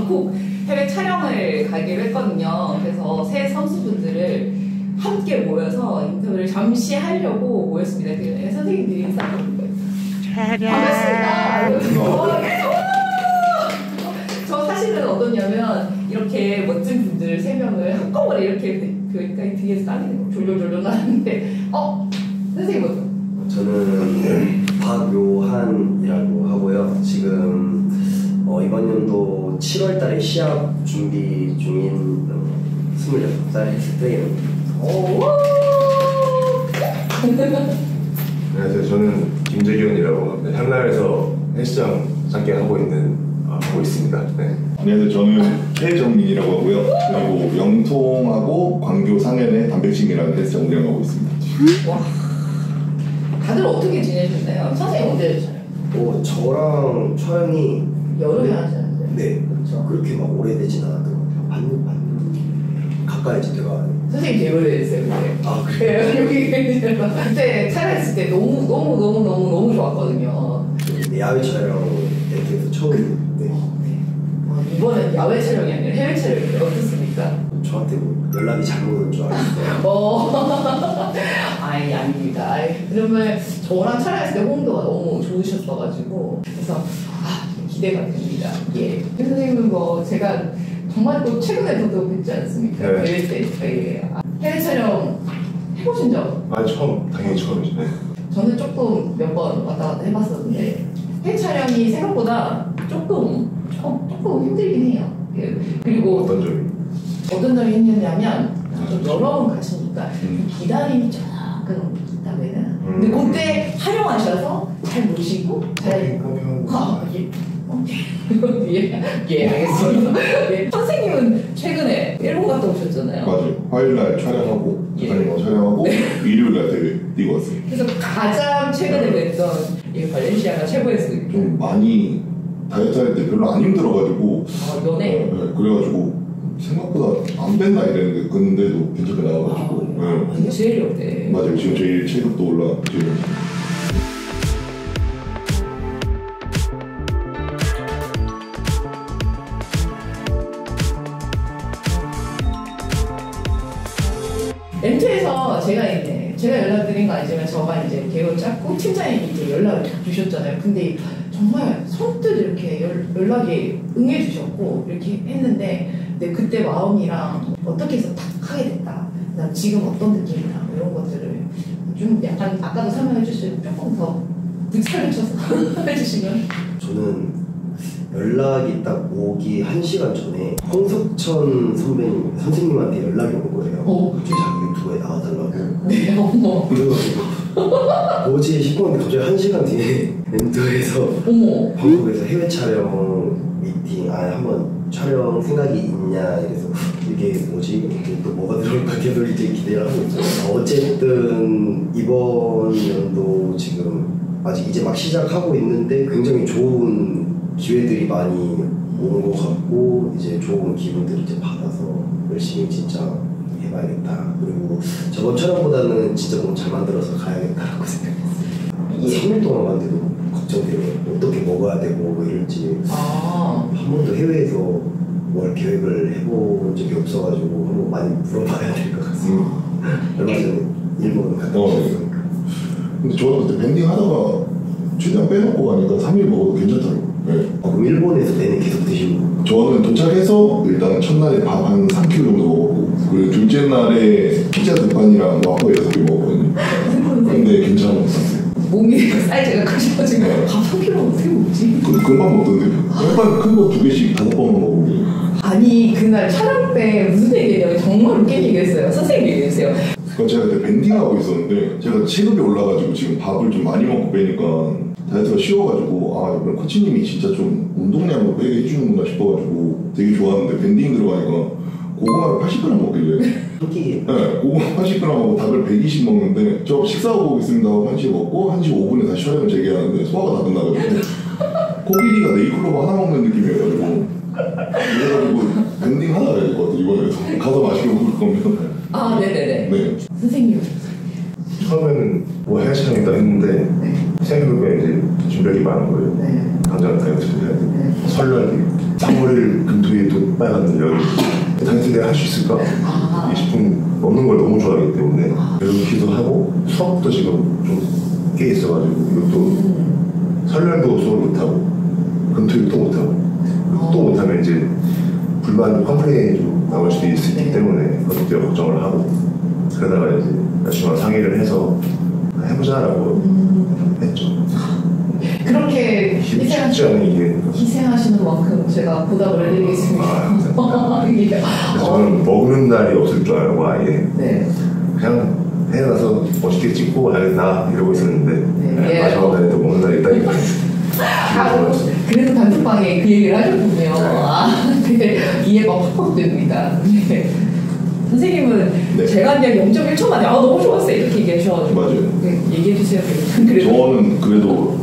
방콕 해외 촬영을 가기로 했거든요. 그래서 새 선수분들을 함께 모여서 인터뷰를 잠시 하려고 모였습니다. 그 선생님들이 인사 한번 드려요. 반갑습니다. 저 사실은 어떠냐면 이렇게 멋진 분들 3명을 한꺼번에 이렇게 그러니까 뒤에서 따리는 거 졸졸졸졸 나는데 선생님 먼저. 저는 박요한이라고 하고요. 지금 이번 연도 7월달에 시합 준비 중인 26살 스테이입니다. 안녕하세요. 저는 김재균이라고 합니다. 향나에서 헬스장 잠깐 하고 있습니다. 네. 안녕하세요. 저는 최정민이라고 하고요. 그리고 영통하고 광교 상현의 단백질이라는 헬스장 운영하고 있습니다. 와, 다들 어떻게 지내셨나요? 선생님 언제 촬영? 저랑 촬영이 여름에 하잖아요. 네, 그렇죠. 그렇게 막 오래되진 않았던 것 같아요. 반 가까이 제가. 선생님 되게 오래됐어요. 그때. 여기 그때 촬영했을 때 너무 좋았거든요. 야외 촬영 이렇게 처음. 네. 이번엔 야외 촬영이 아니라 해외 촬영인데 어떻습니까? 저한테 뭐 연락이 잘못 온 줄 알았어요. 아니 아닙니다. 그러면 저랑 촬영했을 때 호응도가 너무 좋으셨어가지고 그래서 기대가 됩니다. 예. 선생님은 뭐 제가 정말 또 최근에 저도 뵙지 않습니까? 네. 대회 때. 예. 해외 촬영 해보신 적? 당연히 처음이죠. 네. 저는 조금 몇 번 왔다 갔다 해봤었는데 해외 촬영이 생각보다 조금 힘들긴 해요. 그리고 어떤 점이 힘드냐면 좀 여러 번 가시니까 기다림이 조금 있다면은 근데 그때 활용하셔서 잘 모시고 잘 예, 알겠습니다. 예. 선생님은 최근에 일본 갔다 오셨잖아요. 맞아요. 화요일날 촬영하고 촬영하고 일요일날 대회 뛰고 왔어요. 그래서 가장 최근에 뵀던 발렌시아가 최고였어요. 좀 많이 다이어트 할 때 별로 안 힘들어가지고 연애? 그래가지고 생각보다 안 뺐나 이랬는데 근데도 괜찮게 나와가지고 이게 제일 어때? 맞아요. 지금 제일 체급도 올라 제일 엠트에서 제가 연락드린 거 아니지만 저만 이제 계획을 짰고 팀장님이 이제 연락을 주셨잖아요. 근데 정말 선뜻 이렇게 연락이 응해주셨고 이렇게 했는데 근데 그때 마음이랑 어떻게 해서 탁 하게 됐다. 난 지금 어떤 느낌이나 이런 것들을 좀 약간 아까도 설명해 주시고 조금 더 득살을 쳐서 해주시면. 저는 연락이 딱 오기 1시간 전에 홍석천 선생님한테 연락이 온 거예요. 갑자기 자기 유튜브에 나와달라고. 네, 어머. 그래가지고 뭐지 싶었는데 갑자기 1시간 뒤에 멘토에서 방콕에서 해외 촬영 미팅 한번 촬영 생각이 있냐 이래서 이게 뭐지? 또 뭐가 들어올까 계속 이제 기대를 하고 있어요. 어쨌든 이번 연도 지금 아직 이제 막 시작하고 있는데 굉장히 좋은 기회들이 많이 오는 것 같고 이제 좋은 기분들을 이제 받아서 열심히 진짜 해봐야겠다. 그리고 저번 촬영보다는 진짜 너무 잘 만들어서 가야겠다라고 생각했어요. 3일 동안 만들도 걱정돼요. 어떻게 먹어야 되고 뭐 이럴지 한 번도 해외에서 뭘 계획을 해본 적이 없어가지고 한번 많이 물어봐야 될 것 같습니다. 얼마 전에 일본 갔다 오셨으니까. 근데 저는 그때 밴딩 하다가 최대한 빼놓고 가니까 3일 먹어도 괜찮더라고요. 네. 그럼 일본에서 내내 계속 드시는 거예요? 저는 도착해서 일단 첫날에 밥 한 3kg 정도 먹었고 그리고 둘째 날에 피자 2판이랑 와퍼 6개 먹었거든요. 근데 괜찮았어요. 몸이 사이즈가 크셔가지고 밥 3kg 어떻게 먹지? 금방 먹던데 약간 큰 거 2개씩 5번만 먹고. 아니 그날 촬영 때 무슨 얘기냐면 정말 웃긴 얘기했어요. 선생님 얘기했어요. 그러니까 제가 그때 밴딩하고 있었는데 제가 체급이 올라가지고 지금 밥을 좀 많이 먹고 빼니까 다이어트가 쉬워가지고 이번 코치님이 진짜 좀 운동량으로 빼게 해주는구나 싶어가지고 되게 좋았는데 밴딩 들어가니까 고구마를 80g 먹길래 한 끼? 네, 고구마 80g하고 닭을 120 먹는데 저 식사하고 있습니다 하고 1시에 먹고 1시 5분에 다시 촬영을 재개하는데 소화가 다 끝나가지고 코끼리가 네이클로버 하나 먹는 느낌이어가지고 그래가지고 밴딩 하나 해야 될 것 같아요. 이번에 가서 맛있게 먹을 거면. 네네네. 네. 선생님 처음에는 뭐 해외 촬영이다 했는데 생각해보면 이제 준비할 게 많은 거예요. 네. 당장 다이어트를 해야 돼. 네. 설날에 땀머리를 금토에 또 빨간 여름 다이어트 내가 할 수 있을까? 이 식품 먹는 걸 너무 좋아하기 때문에 이렇게도 하고 수업도 지금 좀 꽤 있어가지고 이것도 설날도 수업을 못하고 금토일도 못하고 또 못하면 이제 불만 컴플레인이 좀 나올 수도 있기 때문에 그것도 걱정을 하고 그러다가 이제 여친과 상의를 해서 해보자라고 했죠. 그렇게 쉽지 않은 이게 희생하시는 만큼 제가 보답을 해드리겠습니다. 저는 먹는 날이 없을 줄 알고 아예 네. 그냥 해놔서 멋있게 찍고 알겠나 이러고 있었는데 네. 마지막 날에 또 먹는 날이 있다니까. 그래서 단톡방에 그 얘기를 하셨군요. 근데 이해가 확확 됩니다. 네. 선생님은 네. 제가 그냥 0.1초 만에 너무 좋았어요 이렇게 얘기하셔가지고 맞아요. 네, 얘기해주세요. 그래도 저는 그래도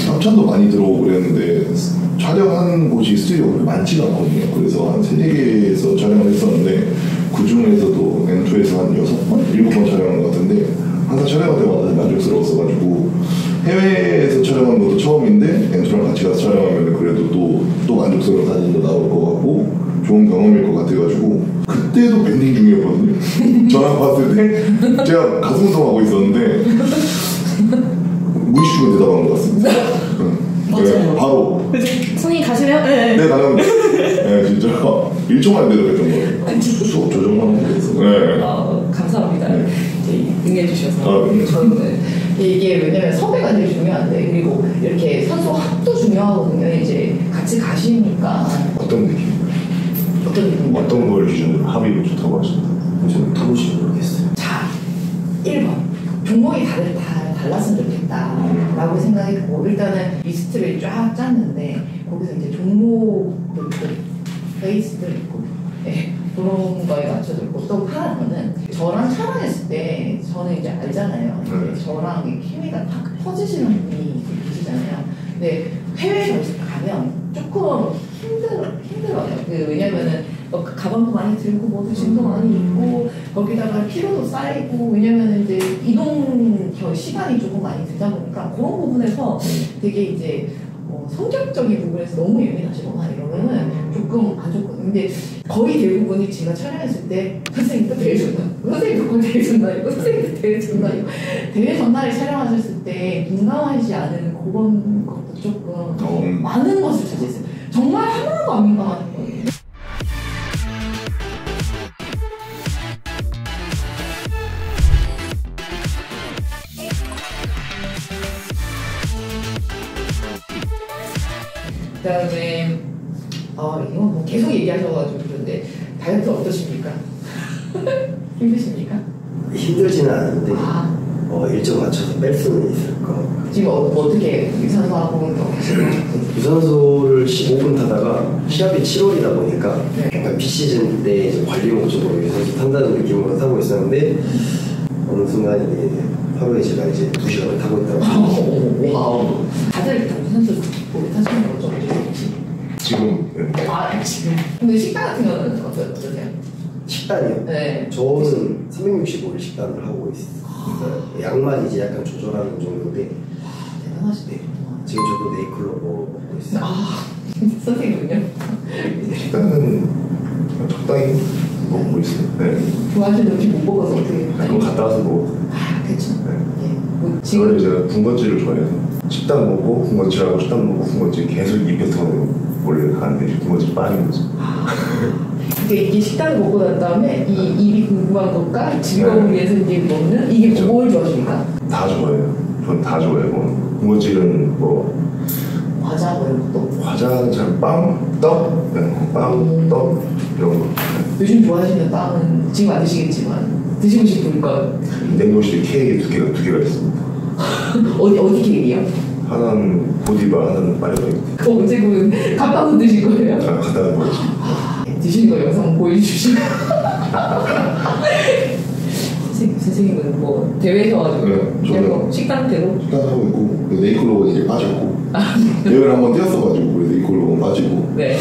협찬도 많이 들어오고 그랬는데 촬영한 곳이 스튜디오가 많지가 않거든요. 그래서 한 3-4개에서 촬영을 했었는데 그 중에서도 M2에서 한 6번? 7번 촬영한 것 같은데 항상 촬영할 때마다 만족스러웠어가지고 해외에서 촬영한 것도 처음인데 M2랑 같이 가서 촬영하면 그래도 또 만족스러운 사진도 나올 것 같고 좋은 경험일 것 같아가지고 그때도 밴딩 중이었거든요. 전화 받을 때 제가 가슴 운동하고 있었는데 무의식적으로 대답한 것 같습니다. 네, 바로 선생님 가시나요? 네. 네 나는 네 진짜 1초 만에 대답했던 거예요. 수업 조정만 하면 됐어. 네. 감사합니다. 네. 응해주셔서 네. 저는 이게 왜냐면 섭외가 되게 중요한데 그리고 이렇게 선수 합도 중요하거든요. 이제 같이 가시니까 어떤 느낌? 어떤 걸 기준으로 합의가 좋다고 하셨나요? 저는 타보시 모르겠어요. 자, 1번 종목이 다 달랐으면 좋겠다라고 생각했고 일단은 리스트를 쫙 짰는데 거기서 이제 종목도 있고 베이스도 있고 네, 그런 거에 맞춰졌고 또 하나는 저랑 촬영했을 때 저는 이제 알잖아요. 저랑 케미가 탁 터지시는 분이 계시잖아요. 근데 해외에 가면 조금 힘들어요. 왜냐면은 가방도 많이 들고 뭐도 짐도 많이 있고 거기다가 피로도 쌓이고 왜냐면은 이제 이동 시간이 조금 많이 들다 보니까 그런 부분에서 되게 이제 성격적인 부분에서 너무 예민하시거나 이러면은 조금 안 좋거든요. 근데 거의 대부분이 제가 촬영했을 때 선생님도 대회 전날, 선생님도 대회 전날이고 선생님도 대회 전날이고 대회 전날에 촬영하셨을 때 민감하지 않은 그런 것도 조금 많은 것을 차지했어요. 정말 하나도 안 민감한 거예요. 그다음에 이건 뭐 계속 얘기하셔가지고 그런데 다이어트 어떠십니까? 힘드십니까? 힘들지는 않은데 일정 맞춰서 뺄 수는 있을 것 같아요. 지금 어떻게 유산소하고 하시나요? 유산소를 15분 타다가 시합이 7월이다 보니까 약간 비시즌 때 이제 관리 목적으로 유산소 탄다는 느낌으로 타고 있었는데 어느 순간 이게 하루에 제가 이제 2시간을 타고 있더라고요. 와우. 다들 유산소 오래 타시는 거죠? 지금 지금. 근데 식단 같은 경우는 어떠세요? 식단이요? 네. 저는 365일 식단을 하고 있어요. 그러니까 양만 이제 약간 조절하는 정도인데 대단하시네요. 지금 저도 네이클로버 먹고 있어요. 선생님은요? 식단은 적당히 먹고 있어요. 네. 좋아하시는 음식 못 먹어서 어떻게? 그럼 갔다 와서 뭐. 그렇죠. 네. 뭐 저는 제가 군것질을 좋아해서 식단 먹고 군것질하고 식단 먹고 군것질 계속 입에 터는 원래 가는데 군것질 빠진 거죠. 이게 식단을 먹고 난 다음에 이 입이 궁금한 것과 즐거움을 위해서 이제 먹는 이게 그렇죠. 뭘 좋아하십니까? 다 좋아해요. 전 다 좋아해요. 군것질은 뭐 과자 뭐 이런 것도? 과자는 잘 빵, 떡, 빵, 떡 이런 거. 요즘 좋아하시는 빵은 지금 안 드시겠지만 드시고 싶으니까 냉동실에 케이크 두 개가 있습니다. 어디 케이크요? 하나는 보디바, 하나는 파리바게뜨. 그거 언제 그 갖다 드실 거예요? 갖다 놓은 거지. 드시는 거 영상 보여주시면 선생님은 뭐 대회셔가지고 저는 식단대로 식단하고 있고 네이클로버는 이제 빠졌고 대회를 한번 뛰었어가지고 그래서 네이클로버는 빠지고 네.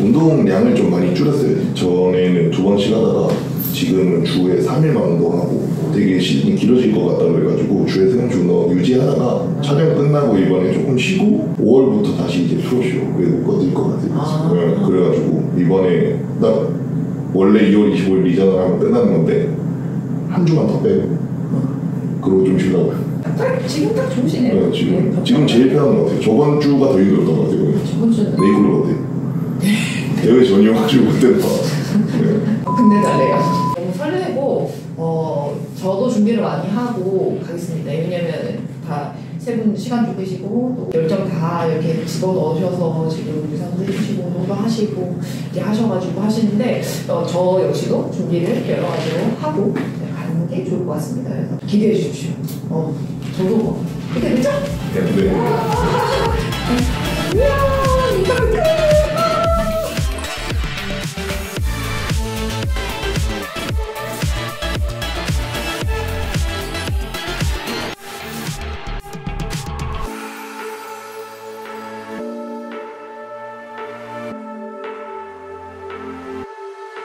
운동량을 좀 많이 줄였어요. 전에는 2번씩 하다가 지금은 주에 3일만 운동하고 되게 시즌이 길어질 것 같다 그래가지고 주에 3일 운동 유지하다가 촬영 끝나고 이번에 조금 쉬고 5월부터 다시 이제 프로쇼 그래도 꺼질 것 같아요. 네, 그래가지고 이번에 딱 원래 2월 25일 리전을 하면 끝나는 건데 한 주만 더 빼고 그러고 좀 쉬려고요. 지금 딱 좋으시네요. 네, 지금 제일 편한 것 같아요. 저번 주가 더 힘들었던 것 같아요. 저번 주는 네이클로 같아요. 대회 전이어가지고 그때는 근데 달래요. 너무 설레고 저도 준비를 많이 하고 가겠습니다. 왜냐면 다 세 분 시간 주고 계시고 또 열정 다 이렇게 집어넣으셔서 지금 유산소 해주시고 운동도 하시고 이렇게 하셔가지고 하시는데 저 역시도 준비를 여러 가지로 하고 가는 게 좋을 것 같습니다. 그래서 기대해 주십시오. 저도 기대되죠? 네.